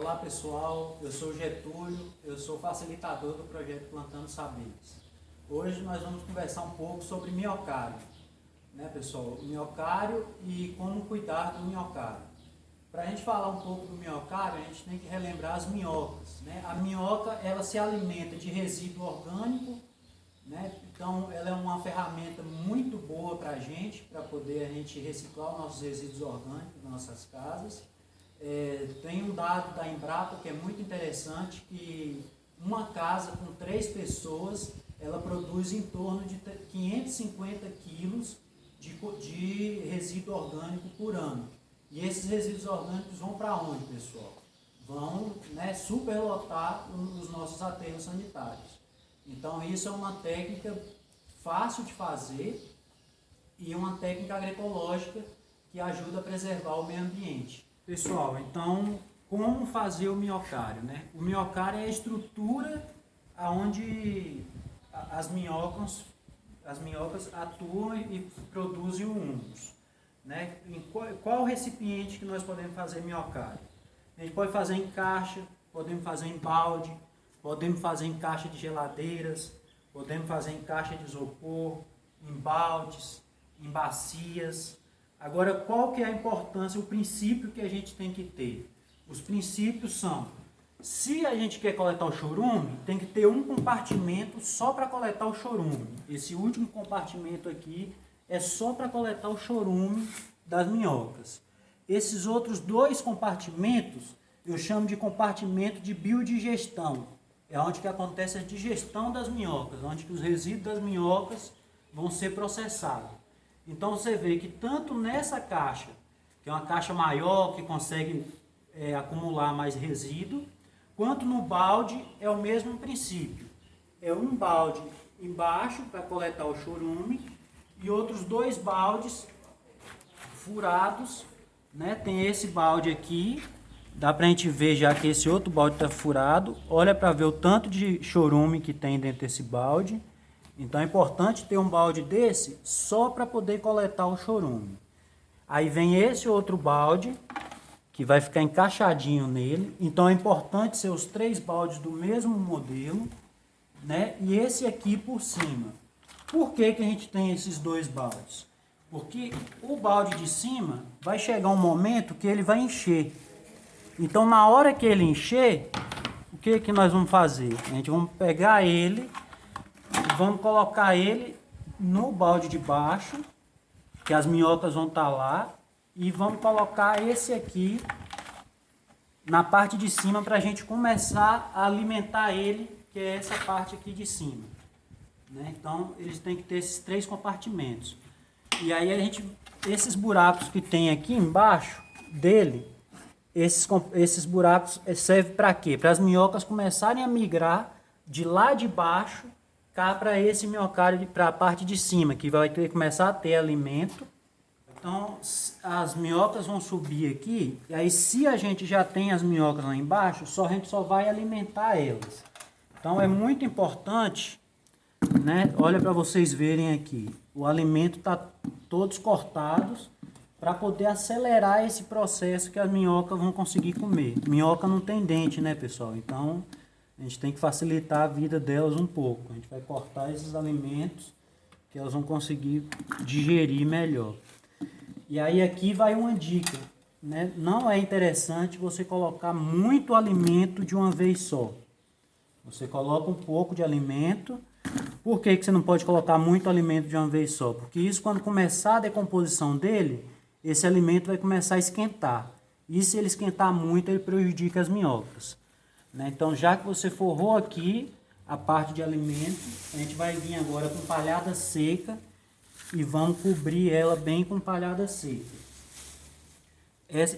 Olá pessoal, eu sou Getúlio, eu sou facilitador do projeto Plantando Saberes. Hoje nós vamos conversar um pouco sobre miocárdio, né pessoal? O miocárdio e como cuidar do miocárdio. Para a gente falar um pouco do miocárdio, a gente tem que relembrar as minhocas, né? A minhoca, ela se alimenta de resíduo orgânico, né? Então ela é uma ferramenta muito boa para a gente reciclar os nossos resíduos orgânicos nas nossas casas. Tem um dado da Embrapa que é muito interessante, que uma casa com 3 pessoas, ela produz em torno de 550 quilos de resíduo orgânico por ano. E esses resíduos orgânicos vão para onde, pessoal? Vão, né, superlotar os nossos aterros sanitários. Então isso é uma técnica fácil de fazer e uma técnica agroecológica que ajuda a preservar o meio ambiente. Pessoal, então, como fazer o miocárdio, né? O miocárdio é a estrutura onde as minhocas atuam e produzem o humus, né? Em qual recipiente que nós podemos fazer miocárdio? A gente pode fazer em caixa, podemos fazer em balde, podemos fazer em caixa de geladeiras, podemos fazer em caixa de isopor, em baldes, em bacias. Agora, qual que é a importância, o princípio que a gente tem que ter? Os princípios são, se a gente quer coletar o chorume, tem que ter um compartimento só para coletar o chorume. Esse último compartimento aqui é só para coletar o chorume das minhocas. Esses outros 2 compartimentos, eu chamo de compartimento de biodigestão. É onde que acontece a digestão das minhocas, onde que os resíduos das minhocas vão ser processados. Então você vê que tanto nessa caixa, que é uma caixa maior, que consegue acumular mais resíduo, quanto no balde é o mesmo princípio. É um balde embaixo para coletar o chorume e outros 2 baldes furados, né? Tem esse balde aqui, dá para a gente ver já que esse outro balde está furado. Olha para ver o tanto de chorume que tem dentro desse balde. Então é importante ter um balde desse só para poder coletar o chorume. Aí vem esse outro balde que vai ficar encaixadinho nele. Então é importante ser os 3 baldes do mesmo modelo, né? E esse aqui por cima. Por que que a gente tem esses 2 baldes? Porque o balde de cima vai chegar um momento que ele vai encher. Então na hora que ele encher, o que que nós vamos fazer? A gente vai pegar ele, vamos colocar ele no balde de baixo, que as minhocas vão estar lá, e vamos colocar esse aqui na parte de cima para a gente começar a alimentar ele, que é essa parte aqui de cima, né? Então eles têm que ter esses 3 compartimentos. E aí esses buracos que tem aqui embaixo dele, esses buracos servem para quê? Para as minhocas começarem a migrar de lá de baixo cá para esse miocárdio, para a parte de cima, que vai começar a ter alimento. Então as minhocas vão subir aqui, e aí se a gente já tem as minhocas lá embaixo, a gente só vai alimentar elas. Então é muito importante, né? Olha para vocês verem aqui, o alimento está todos cortados para poder acelerar esse processo que as minhocas vão conseguir comer. Minhoca não tem dente, né pessoal? Então a gente tem que facilitar a vida delas um pouco. A gente vai cortar esses alimentos que elas vão conseguir digerir melhor. E aí aqui vai uma dica, né? Não é interessante você colocar muito alimento de uma vez só. Você coloca um pouco de alimento. Por que que você não pode colocar muito alimento de uma vez só? Porque isso, quando começar a decomposição dele, esse alimento vai começar a esquentar. E se ele esquentar muito, ele prejudica as minhocas, né? Então, já que você forrou aqui a parte de alimento, a gente vai vir agora com palhada seca e vamos cobrir ela bem com palhada seca.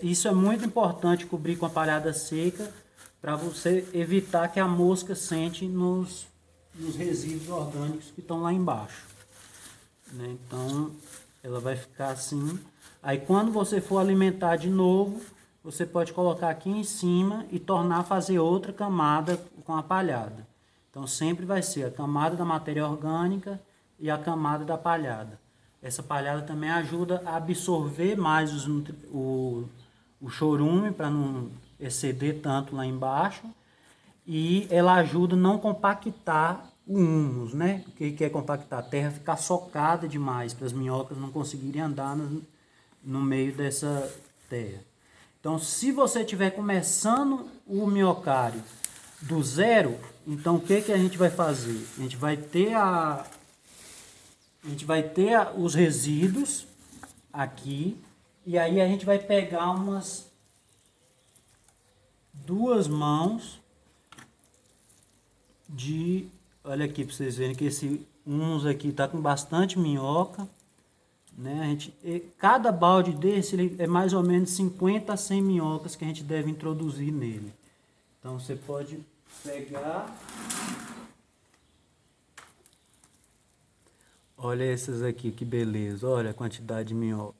Isso é muito importante, cobrir com a palhada seca, para você evitar que a mosca sente nos resíduos orgânicos que estão lá embaixo, né? Então ela vai ficar assim. Aí quando você for alimentar de novo, você pode colocar aqui em cima e tornar a fazer outra camada com a palhada. Então sempre vai ser a camada da matéria orgânica e a camada da palhada. Essa palhada também ajuda a absorver mais o chorume para não exceder tanto lá embaixo, e ela ajuda a não compactar o humus, né? O que é compactar? A terra ficar socada demais para as minhocas não conseguirem andar no meio dessa terra. Então, se você estiver começando o miocário do zero, então o que a gente vai fazer? A gente vai ter os resíduos aqui, e aí a gente vai pegar umas 2 mãos de... Olha aqui para vocês verem que esse humus aqui está com bastante minhoca, né? Cada balde desse é mais ou menos 50 a 100 minhocas que a gente deve introduzir nele. Então você pode pegar... Olha essas aqui, que beleza. Olha a quantidade de minhoca.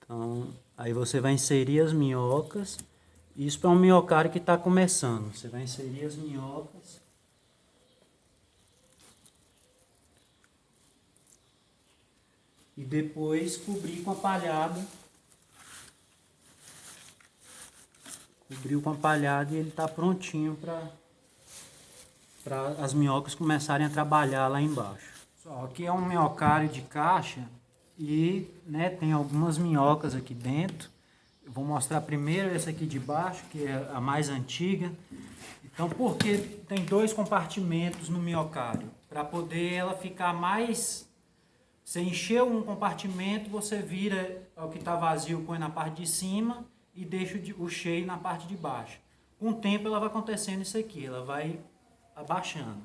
Então, aí você vai inserir as minhocas. Isso é um miocário que está começando. Você vai inserir as minhocas. E depois cobrir com a palhada. Cobriu com a palhada e ele está prontinho para as minhocas começarem a trabalhar lá embaixo. Só, aqui é um miocário de caixa e, né, tem algumas minhocas aqui dentro. Eu vou mostrar primeiro essa aqui de baixo, que é a mais antiga. Então, porque tem 2 compartimentos no miocário? Para poder ela ficar mais... Você encheu um compartimento, você vira o que está vazio, põe na parte de cima e deixa o cheio na parte de baixo. Com o tempo ela vai acontecendo isso aqui, ela vai abaixando.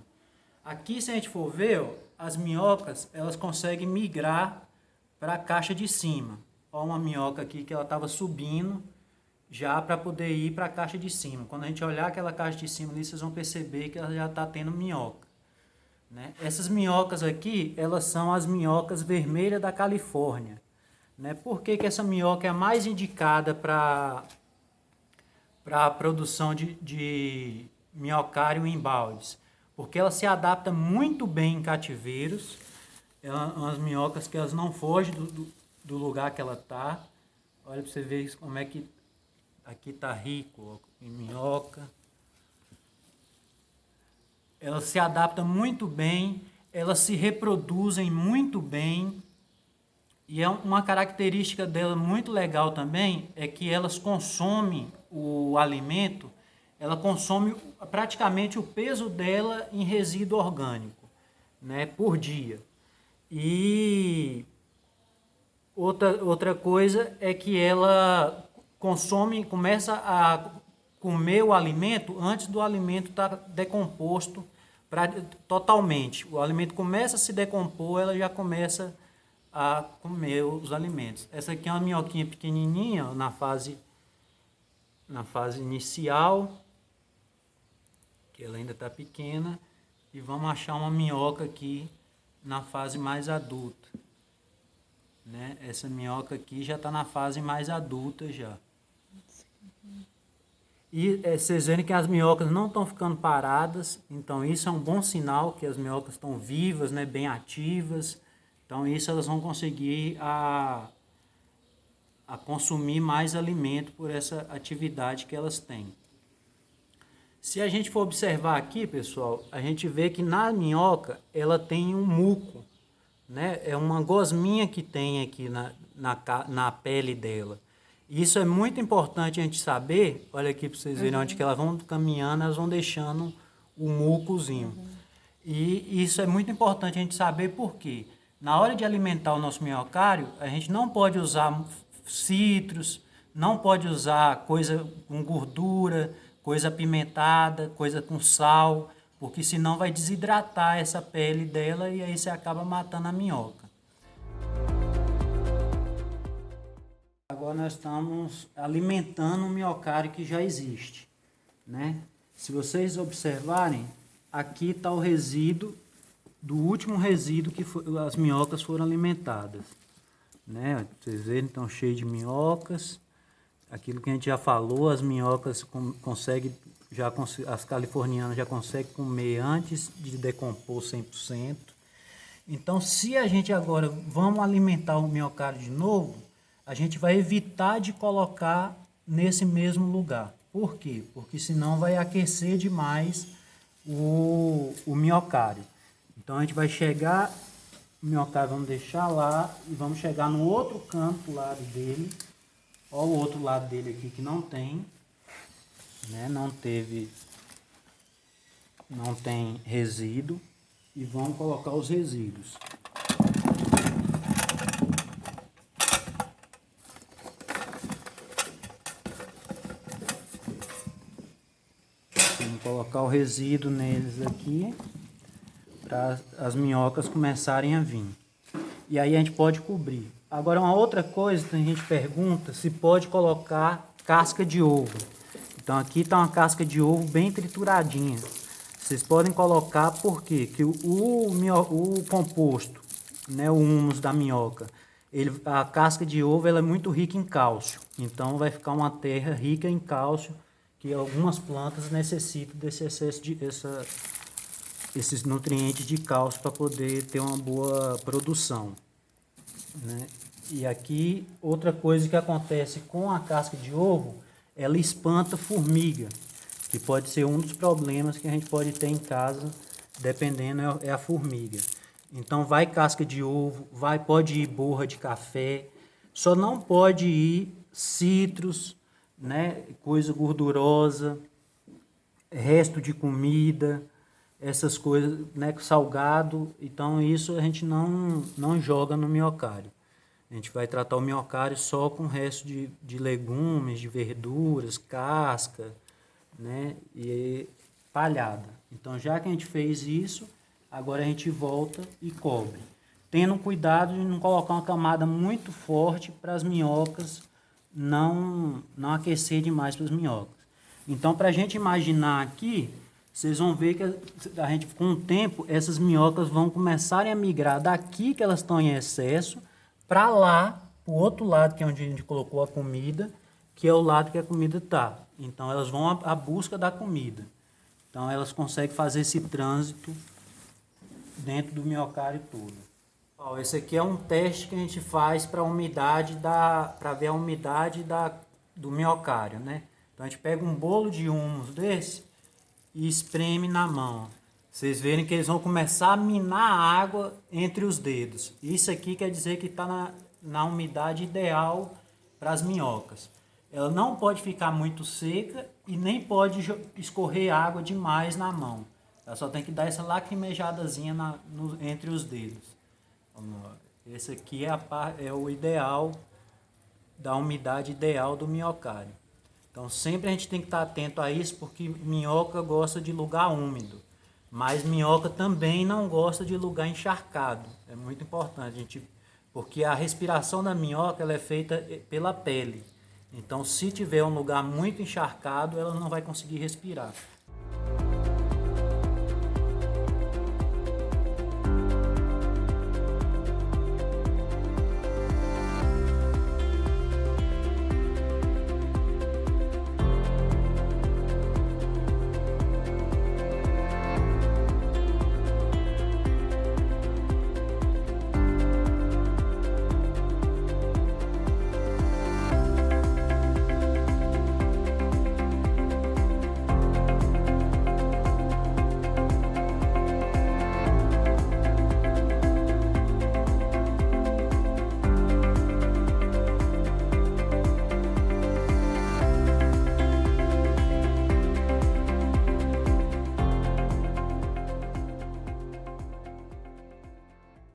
Aqui, se a gente for ver, ó, as minhocas, elas conseguem migrar para a caixa de cima. Olha uma minhoca aqui que ela estava subindo já para poder ir para a caixa de cima. Quando a gente olhar aquela caixa de cima ali, vocês vão perceber que ela já está tendo minhoca, né? Essas minhocas aqui, elas são as minhocas vermelhas da Califórnia, né? Por que essa minhoca é a mais indicada para a produção de miocário em baldes? Porque ela se adapta muito bem em cativeiros. Umas minhocas que elas não fogem do lugar que ela está. Olha para você ver como é que aqui está rico, ó, em minhoca. Elas se adaptam muito bem, elas se reproduzem muito bem. E uma característica dela muito legal também é que elas consomem o alimento, ela consome praticamente o peso dela em resíduo orgânico, né, por dia. E outra coisa é que ela começa a comer o alimento antes do alimento estar decomposto totalmente. O alimento começa a se decompor, ela já começa a comer os alimentos. Essa aqui é uma minhoquinha pequenininha, na fase inicial, que ela ainda está pequena, e vamos achar uma minhoca aqui na fase mais adulta, né? Essa minhoca aqui já está na fase mais adulta já. E vocês verem que as minhocas não estão ficando paradas, então isso é um bom sinal que as minhocas estão vivas, né, bem ativas. Então isso elas vão conseguir a consumir mais alimento por essa atividade que elas têm. Se a gente for observar aqui, pessoal, a gente vê que na minhoca ela tem um muco, né? É uma gosminha que tem aqui na pele dela. Isso é muito importante a gente saber. Olha aqui para vocês verem onde que elas vão caminhando, elas vão deixando o mucozinho. E isso é muito importante a gente saber porque na hora de alimentar o nosso miocário, a gente não pode usar citros, não pode usar coisa com gordura, coisa apimentada, coisa com sal, porque senão vai desidratar essa pele dela e aí você acaba matando a minhoca. Agora nós estamos alimentando um miocário que já existe, né? Se vocês observarem, aqui está o resíduo do último resíduo que as minhocas foram alimentadas, né? Vocês verem, estão cheios de minhocas. Aquilo que a gente já falou, as minhocas as californianas já conseguem comer antes de decompor 100%. Então, se a gente agora vamos alimentar o miocárdio de novo, a gente vai evitar de colocar nesse mesmo lugar. Por quê? Porque senão vai aquecer demais o minhocário. Então a gente vai chegar, o minhocário vamos deixar lá e vamos chegar no outro canto lado dele. Olha o outro lado dele aqui que não tem, né? Não tem resíduo. E vamos colocar os resíduos. Vamos colocar o resíduo neles aqui, para as minhocas começarem a vir. E aí a gente pode cobrir. Agora uma outra coisa que a gente pergunta se pode colocar casca de ovo. Então aqui está uma casca de ovo bem trituradinha. Vocês podem colocar porque que o composto, né, o humus da minhoca, a casca de ovo ela é muito rica em cálcio. Então vai ficar uma terra rica em cálcio que algumas plantas necessitam desse excesso esses nutrientes de cálcio para poder ter uma boa produção, né? E aqui outra coisa que acontece com a casca de ovo, ela espanta formiga, que pode ser um dos problemas que a gente pode ter em casa, dependendo é a formiga. Então vai casca de ovo, pode ir borra de café, só não pode ir citros, né, coisa gordurosa, resto de comida, essas coisas, né, salgado. Então isso a gente não joga no minhocário. A gente vai tratar o minhocário só com o resto de legumes, de verduras, casca, né, e palhada. Então já que a gente fez isso, agora a gente volta e cobre. Tendo cuidado de não colocar uma camada muito forte para as minhocas não aquecer demais para as minhocas. Então, para a gente imaginar aqui, vocês vão ver que a gente, com o tempo, essas minhocas vão começarem a migrar daqui, que elas estão em excesso, para lá, para o outro lado, que é onde a gente colocou a comida, que é o lado que a comida está. Então, elas vão à busca da comida. Então, elas conseguem fazer esse trânsito dentro do minhocário todo. Ó, esse aqui é um teste que a gente faz para ver a umidade do minhocário, né? Então a gente pega um bolo de humus desse e espreme na mão. Vocês verem que eles vão começar a minar a água entre os dedos. Isso aqui quer dizer que está na umidade ideal para as minhocas. Ela não pode ficar muito seca e nem pode escorrer água demais na mão. Ela só tem que dar essa lacrimejadazinha entre os dedos. Esse aqui é o ideal, da umidade ideal do minhocário. Então sempre a gente tem que estar atento a isso, porque minhoca gosta de lugar úmido. Mas minhoca também não gosta de lugar encharcado. É muito importante, porque a respiração da minhoca ela é feita pela pele. Então se tiver um lugar muito encharcado, ela não vai conseguir respirar.